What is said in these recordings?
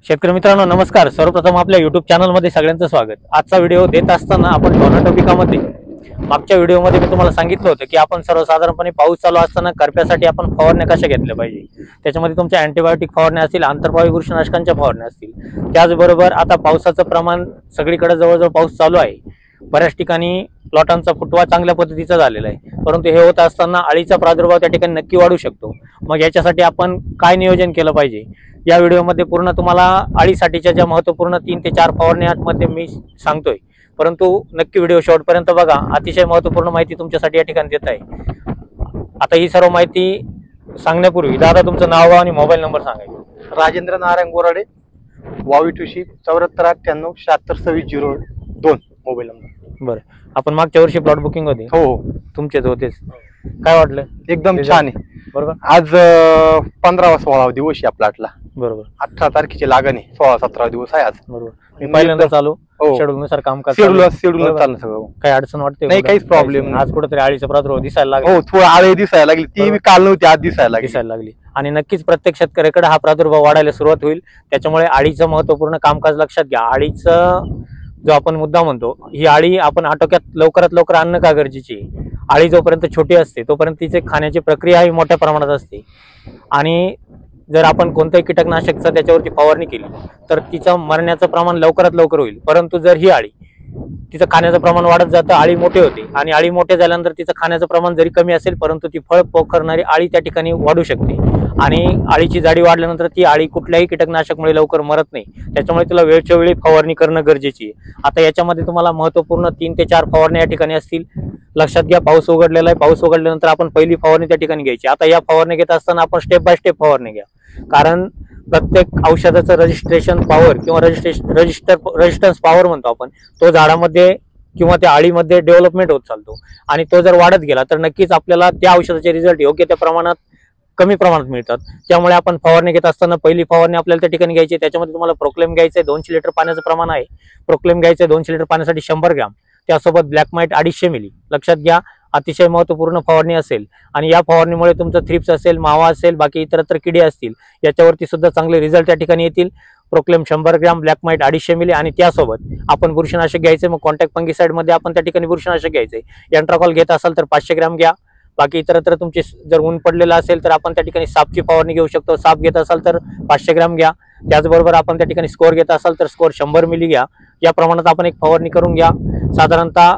शेतकरी मित्रांनो नमस्कार। सर्वप्रथम आपल्या YouTube चॅनलमध्ये सगळ्यांचं स्वागत। आजचा व्हिडिओ देत असताना आपण टोमॅटो पिकामध्ये मागच्या व्हिडिओमध्ये मी तुम्हाला सांगितलं होतं की आपण सर्वसाधारणपणे पाऊस चालू असताना करप्यासाठी आपण फवारण्या कशा घेतल्या पाहिजे। त्याच्यामध्ये तुमच्या अँटीबायोटिक फवारण्या असतील, आंतरपाळी बुरशीनाशकांच्या फवारण्या असतील। त्याचबरोबर आता पावसाचं प्रमाण सगळीकडे जवळजवळ पाऊस चालू आहे। बऱ्याच ठिकाणी प्लॉटांचा फुटवा चांगल्या पद्धतीचा झालेला आहे, परंतु हे होत असताना अळीचा प्रादुर्भाव त्या ठिकाणी नक्की वाढू शकतो। मग याच्यासाठी आपण काय नियोजन केलं पाहिजे या व्हिडिओमध्ये पूर्ण तुम्हाला अळीसाठीच्या ज्या महत्त्वपूर्ण 3 ते 4 फवारण्यांमध्ये मी सांगतोय, परंतु नक्की व्हिडिओ शेवटपर्यंत बघा। अतिशय महत्त्वपूर्ण माहिती तुमच्यासाठी या ठिकाणी देत आहे। आता ही सर्व माहिती सांगण्यापूर्वी दादा तुमचं नाव आणि मोबाईल नंबर सांगायचं। राजेंद्र नारायण गोराडे, वावी टुशी 74 98 76 26 02 मोबाईल नंबर। बरं, आपण मागच्या वर्षी प्लॉट बुकिंग होते? हो तुमचेच होतेच। काय वाटलं? एकदम छान आहे। बरोबर, आज 15वा-16वा दिवस आहे प्लॉटला। बरोबर, 18 तारखेची लागण आहे, 16-17 दिवस आहे आज। बरोबर, मी पहिल्यांदा चालू शेड्यूल नुसार काम करतो। शेड्यूल चाललं सगळं, काही अडचण वाटते नाही? काहीच प्रॉब्लेम नाही। आज कुठेतरी अळीचा प्रादुर्भाव दिसायला लागला? हो, थोडं आळे दिसायला लागली, ती बी काल नव्हती, आज दिसायला लागली आणि नक्कीच प्रत्येक शेतकऱ्याकडे हा प्रादुर्भाव वाढायला सुरुवात होईल। त्याच्यामुळे अळीचं महत्त्वपूर्ण कामकाज लक्षात घ्या। अळीचं जो आपण मुद्दा म्हणतो, ही अळी आपण आटोक्यात लवकरात लवकर आणणं का गरजेची आहे। अळी जोपर्यंत छोटी असते तोपर्यंत तिचे खाण्याची प्रक्रिया ही मोठ्या प्रमाणात असते आणि जर आपण कोणत्याही कीटकनाशकचा त्याच्यावरती फवारणी केली तर तिचं मरण्याचं प्रमाण लवकरात लवकर होईल। परंतु जर ही अळी तिचं खाण्याचं प्रमाण वाढत जातं, अळी मोठे होते आणि अळी मोठे झाल्यानंतर तिचं खाण्याचं प्रमाण जरी कमी असेल परंतु ती फळ पोखरणारी अळी त्या ठिकाणी वाढू शकते आणि अळीची जाडी वाढल्यानंतर ती अळी कुठल्याही कीटकनाशकमुळे लवकर मरत नाही। त्याच्यामुळे तिला वेळच्या वेळी फवारणी करणं गरजेची आहे। आता याच्यामध्ये तुम्हाला महत्त्वपूर्ण 3 ते 4 फवारण्या या ठिकाणी असतील। लक्षात घ्या, पाऊस उघडलेला आहे। पाऊस उघडल्यानंतर आपण पहिली फवारणी त्या ठिकाणी घ्यायची। आता या फवारणी घेत असताना आपण स्टेप बाय स्टेप फवारणी घ्या, कारण प्रत्येक औषधाचं रजिस्ट्रेशन पॉवर किंवा रेजिस्टन्स पॉवर म्हणतो आपण, तो झाडामध्ये किंवा त्या अळीमध्ये डेव्हलपमेंट होत चालतो आणि तो जर वाढत गेला तर नक्कीच आपल्याला त्या औषधाचे रिझल्ट योग्य त्या प्रमाणात कमी प्रमाणात मिळतात। त्यामुळे आपण फवारणी घेत असताना पहिली फवारणी आपल्याला त्या ठिकाणी घ्यायची। त्याच्यामध्ये तुम्हाला प्रोक्लेम घ्यायचं आहे, 200 लिटर पाण्याचं प्रमाण आहे। प्रोक्लेम घ्यायचं आहे 200 लिटर पाण्यासाठी 100 ग्रॅम, त्यासोबत ब्लॅक माइट 250 मिली। लक्षात घ्या, अतिशय महत्त्वपूर्ण फवारणी असेल आणि या फवारणीमुळे तुमचं थ्रिप्स असेल, मावा असेल, बाकी इतरत्र किडे असतील याच्यावरती सुद्धा चांगले रिझल्ट त्या ठिकाणी येतील। प्रोक्लेम 100 ग्रॅम, ब्लॅक माइट 250 मिली आणि त्यासोबत आपण बुरशीनाशक घ्यायचे। मग कॉन्टॅक्ट फंगिसाइड मध्ये आपण त्या ठिकाणी बुरशीनाशक घ्यायचे। एंट्राकॉल घेत असाल तर 500 ग्रॅम घ्या। बाकी इतरत्र तुमचे जर ऊन पडलेलं असेल तर आपण त्या ठिकाणी सापची फवारणी घेऊ शकतो। साप घेत असाल तर 500 ग्रॅम घ्या। त्याचबरोबर आपण त्या ठिकाणी स्कोर घेत असाल तर स्कोर 100 मिली घ्या। या प्रमाणात आपण एक फवारणी करून घ्या। साधारणतः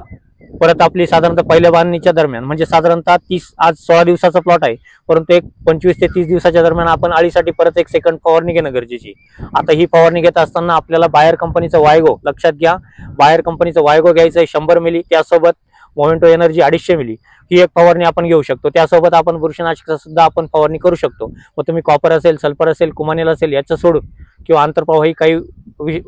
परत आपली साधारणतः पहिल्या बांधणीच्या दरम्यान म्हणजे साधारणतः 30 आज 16 दिवसाचा प्लॉट आहे, परंतु एक 25 ते 30 दिवसाच्या दरम्यान आपण अळीसाठी परत एक सेकंड फवारणी घेणं गरजेची। आता ही फवारणी घेत असताना आपल्याला बायर कंपनीचं वायगो, लक्षात घ्या, बायर कंपनीचं वायगो घ्यायचं आहे 100 मिली। त्यासोबत मोमेंटो एनर्जी 250 मिली ही एक फवारणी आपण घेऊ शकतो। त्यासोबत आपण बुरशीनाशक सुद्धा आपण फवारणी करू शकतो। मग तुम्ही कॉपर असेल, सल्फर असेल, कुमानेल असेल याचं सोडून किंवा आंतरप्रवाही काही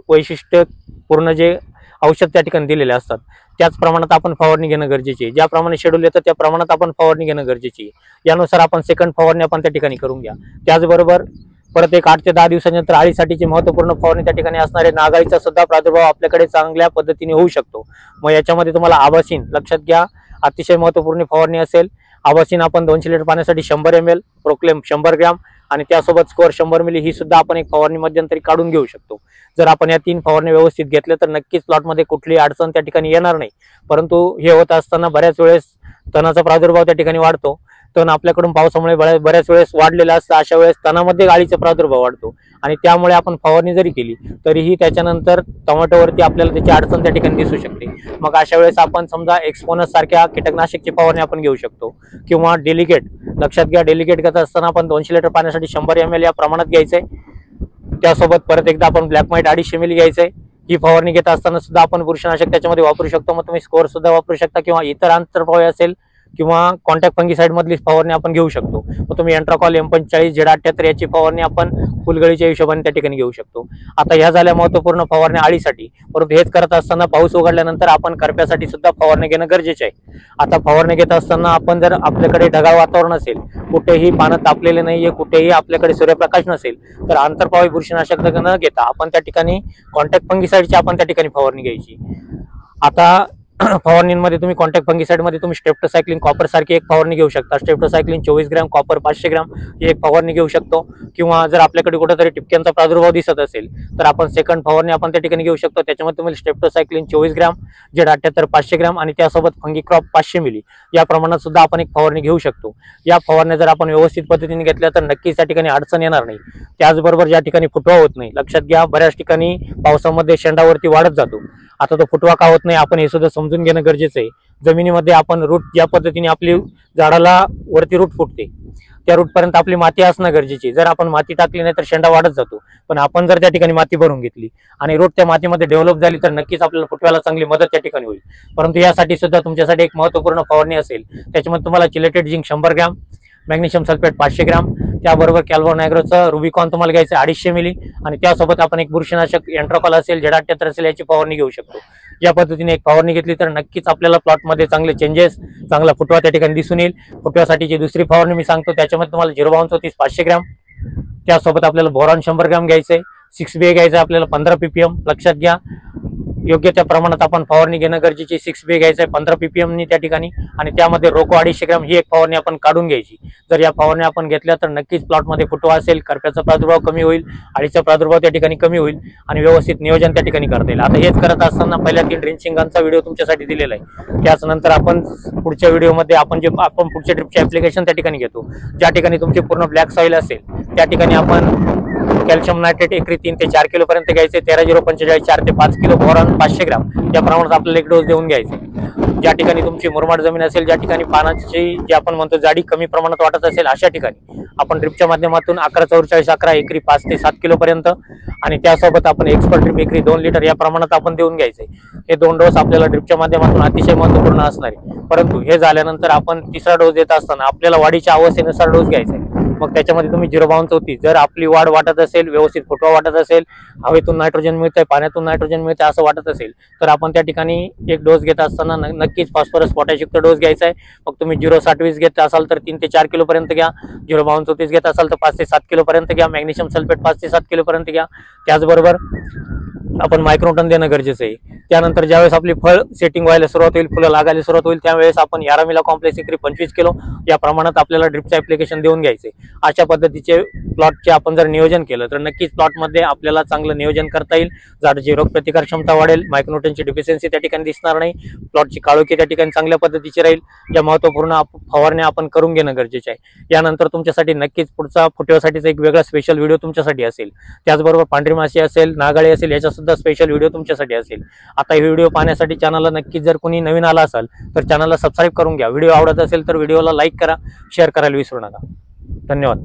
वैशिष्ट्य पूर्ण जे औषध त्या ठिकाणी दिलेले असतात त्याच प्रमाणात आपण फवारणी घेणं गरजेची आहे। ज्याप्रमाणे शेड्यूल येतं त्या प्रमाणात आपण फवारणी घेणं गरजेची आहे। यानुसार आपण सेकंड फवारणी आपण त्या ठिकाणी करून घ्या। त्याचबरोबर परत एक 8 ते 10 दिवसांनंतर अळीसाठीची महत्त्वपूर्ण फवारणी त्या ठिकाणी असणारे नागाळीचा सुद्धा प्रादुर्भाव आपल्याकडे चांगल्या पद्धतीने होऊ शकतो। मग याच्यामध्ये तुम्हाला आबासीन, लक्षात घ्या, अतिशय महत्त्वपूर्ण फवारणी असेल। आबासीन आपण 200 लिटर पाण्यासाठी 100 ml, प्रोक्लेम 100 ग्रॅम आणि त्यासोबत स्कोर 100 मिली ही सुद्धा आपण एक फवारणी मध्यंतरी काढून घेऊ शकतो। जर आपण या 3 फवारणी व्यवस्थित घेतल्या तर नक्कीच प्लॉटमध्ये कुठलीही अडचण त्या ठिकाणी येणार नाही। परंतु हे होत असताना बऱ्याच वेळेस तणाचा प्रादुर्भाव त्या ठिकाणी वाढतो। तण आपल्याकडून पावसामुळे बऱ्याच वेळेस वाढलेला असतं, अशा वेळेस तणामध्ये अळीचा प्रादुर्भाव वाढतो आणि त्यामुळे आपण फवारणी जरी केली तरीही त्याच्यानंतर टोमॅटोवरती आपल्याला त्याची अडचण त्या ठिकाणी दिसू शकते। मग अशा वेळेस आपण समजा एक्सपोनस सारख्या कीटकनाशकची फवारणी आपण घेऊ शकतो किंवा डेलिकेट, लक्षात घ्या, डेलिकेट करत असताना आपण 200 लिटर पाण्यासाठी 100 ml या प्रमाणात घ्यायचंय। त्यासोबत परत एकदा आपण ब्लॅक माइट 250 मिली घ्यायचंय। ही फवारणी घेत असताना सुद्धा आपण बुरशीनाशक त्याच्यामध्ये वापरू शकतो। मग तुम्ही स्कोर सुद्धा वापरू शकता किंवा इतर आंतरप्रवाही असेल किंवा कॉन्टॅक्ट फंगिसाइड मधली फवारणी आपण घेऊ शकतो। मग तुम्ही एंट्राकॉल M45 Z78 याची फवारणी आपण फुलगळीच्या हिशोबाने त्या ठिकाणी घेऊ शकतो। आता ह्या झाल्या महत्त्वपूर्ण फवारण्या अळीसाठी, परंतु हेच करत असताना पाऊस उघडल्यानंतर आपण करप्यासाठी सुद्धा फवारणी घेणं गरजेचे आहे। आता फवारणी घेत असताना आपण जर आपल्याकडे ढगाळ वातावरण असेल, कुठेही पानं तापलेले नाहीये, कुठेही आपल्याकडे सूर्यप्रकाश नसेल तर आंतरप्रवाही बुरशीनाशक न घेता आपण त्या ठिकाणी कॉन्टॅक्ट फंगिसाइडची आपण त्या ठिकाणी फवारणी घ्यायची। आता फवारणीमध्ये तुम्ही कॉन्टॅक्ट फंगिसाइड मध्ये तुम्ही स्ट्रेप्टोसायक्लिन कॉपर सारखी एक फवारणी घेऊ शकता। स्ट्रेप्टोसायक्लिन 24 ग्रॅम, कॉपर 500 ग्रॅम ही एक फवारणी घेऊ शकतो। किंवा जर आपल्याकडे कुठेतरी टिपक्यांचा प्रादुर्भाव दिसत असेल तर आपण सेकंड फवारणी आपण त्या ठिकाणी घेऊ शकतो। त्याच्यामध्ये तुम्ही स्ट्रेप्टोसायक्लिन 24 ग्रॅम, जेड 78 500 ग्रॅम आणि त्यासोबत फंगिक्रॉप 500 मिली या प्रमाणात सुद्धा आपण एक फवारणी घेऊ शकतो। या फवारण्या जर आपण व्यवस्थित पद्धतीने घेतल्या तर नक्कीच त्या ठिकाणी अडचण येणार नाही। त्याचबरोबर ज्या ठिकाणी फुटवा होत नाही, लक्षात घ्या बऱ्याच ठिकाणी पावसामध्ये शेंडावरती वाढत जातो। आता तो फुटवा का होत नाही आपण हे सुद्धा समजून घेणं गरजेचं आहे। जमिनीमध्ये आपण रूट ज्या पद्धतीने आपली झाडाला वरती रूट फुटते त्या रूट पर्यंत आपली माती असणं गरजेची आहे। जर आपण माती टाकली नाही तर शेंडा वाढत जातो, पण आपण जर त्या ठिकाणी माती भरून घेतली आणि रूट त्या मातीमध्ये डेव्हलप झाली तर नक्कीच आपल्याला फुटव्याला चांगली मदत त्या ठिकाणी होईल। परंतु यासाठी सुद्धा तुमच्यासाठी एक महत्त्वपूर्ण फवारणी असेल, त्याच्यामध्ये तुम्हाला chelated zinc 100 gram, magnesium sulphate 500 gram, त्याबरोबर कॅल्बोनायग्रोचं रुबिकॉन तुम्हाला घ्यायचं 250 मिली आणि त्यासोबत आपण एक बुरशीनाशक एंट्रोकॉल असेल, जेड 78 असेल याची फवारणी घेऊ शकतो। या पद्धतीने एक फवारणी घेतली तर नक्कीच आपल्याला प्लॉटमध्ये चांगले चेंजेस, चांगला फुटवा त्या ठिकाणी दिसून येईल। फुटव्यासाठीची दुसरी फवारणी मी सांगतो, त्याच्यामध्ये तुम्हाला 032 500 ग्रॅम, त्यासोबत आपल्याला बोरॉन 100 ग्रॅम घ्यायचंय, 6B घ्यायचं आपल्याला 15 ppm। लक्षात घ्या योग्य त्या प्रमाणात आपण फवारणी घेणं गरजेची। 6B घ्यायचं आहे 15 ppm नी त्या ठिकाणी आणि त्यामध्ये रोको 250 ग्रॅम ही एक फवारणी आपण काढून घ्यायची। जर या फवारणी आपण घेतल्या तर नक्कीच प्लॉटमध्ये फुटवा असेल, करप्याचा प्रादुर्भाव कमी होईल, अळीचा प्रादुर्भाव त्या ठिकाणी कमी होईल आणि व्यवस्थित नियोजन त्या ठिकाणी करता येईल। आता हेच करत असताना पहिल्या 3 ड्रिंचिंगांचा व्हिडिओ तुमच्यासाठी दिलेला आहे। त्यानंतर आपण पुढच्या व्हिडिओमध्ये आपण पुढच्या ट्रिपचे ऍप्लिकेशन त्या ठिकाणी घेतो। ज्या ठिकाणी तुमची पूर्ण ब्लॅक सॉइल असेल त्या ठिकाणी आपण कॅल्शियम नायट्रेट एकरी 3 ते 4 किलो पर्यंत घ्यायचे। 13-0-45 4 ते 5 किलो, बोरॉन 500 ग्रॅम या प्रमाणात आपल्याला एक डोस देऊन घ्यायचे। ज्या ठिकाणी तुमची मुरमाड जमीन असेल, ज्या ठिकाणी पानाची जी आपण म्हणतो जाडी कमी प्रमाणात वाटत असेल, अशा ठिकाणी आपण ड्रिपच्या माध्यमातून 11-44-11 एकरी 5 ते 7 किलो पर्यंत आणि त्यासोबत आपण एक्सपर्ट ड्रिप एकरी 2 लिटर या प्रमाणात आपण देऊन घ्यायचे। हे 2 डोस आपल्याला ड्रिपच्या माध्यमातून अतिशय महत्त्वपूर्ण असणार आहे। परंतु हे झाल्यानंतर आपण तिसरा डोस देत असताना आपल्याला वाढीच्या अवस्थेनुसार डोस घ्यायचा आहे। मग त्याच्यामध्ये तुम्ही 032 जर आपली वाढ वाटत असेल, व्यवस्थित फुटवा वाटत असेल, हवेतून नायट्रोजन मिळतंय, पाण्यातून नायट्रोजन मिळतंय असं वाटत असेल तर आपण त्या ठिकाणी एक डोस घेत असताना नक्कीच फॉस्फरस पोटॅशयुक्त डोस घ्यायचा आहे। मग तुम्ही 0-27 घेत असाल तर 3 ते 4 किलो पर्यंत घ्या, 0-32 घेत असाल तर 5 ते 7 किलो पर्यंत घ्या, मॅग्नेशियम सल्फेट 5 ते 7 किलो पर्यंत घ्या। त्याचबरोबर आपण मायक्रोटन देणं गरजेचं आहे। त्यानंतर ज्यावेळेस आपली फळ सेटिंग व्हायला सुरुवात होईल, फुलं लागायला सुरुवात होईल, त्यावेळेस आपण यारामिला कॉम्प्लेक्स एकरी 25 किलो या प्रमाणात आपल्याला ड्रिपचं ऍप्लिकेशन देऊन घ्यायचे। अशा पद्धतीचे प्लॉटचे आपण जर नियोजन केलं तर नक्कीच प्लॉटमध्ये आपल्याला चांगलं नियोजन करता येईल। झाडाची रोगप्रतिकार क्षमता वाढेल, मायक्रोन्यूट्रिएंटची डिफिशियन्सी त्या ठिकाणी दिसणार नाही, प्लॉटची काळोखी त्या ठिकाणी चांगल्या पद्धतीची राहील। या महत्त्वपूर्ण फवारण्या आपण करून घेणं गरजेचं आहे। यानंतर तुमच्यासाठी नक्कीच पुढचा फुटव्यासाठीचा एक वेगळा स्पेशल व्हिडिओ तुमच्यासाठी असेल। त्याचबरोबर पांढरी माशी असेल, नागाळी असेल याचा सुद्धा स्पेशल व्हिडिओ तुमच्यासाठी असेल। आता हे व्हिडिओ पाहण्यासाठी चॅनलला नक्कीच जर कोणी नवीन आला असाल तर चॅनलला सबस्क्राईब करून घ्या। व्हिडिओ आवडत असेल तर व्हिडिओला लाईक करा, शेअर करायला विसरू नका। धन्यवाद।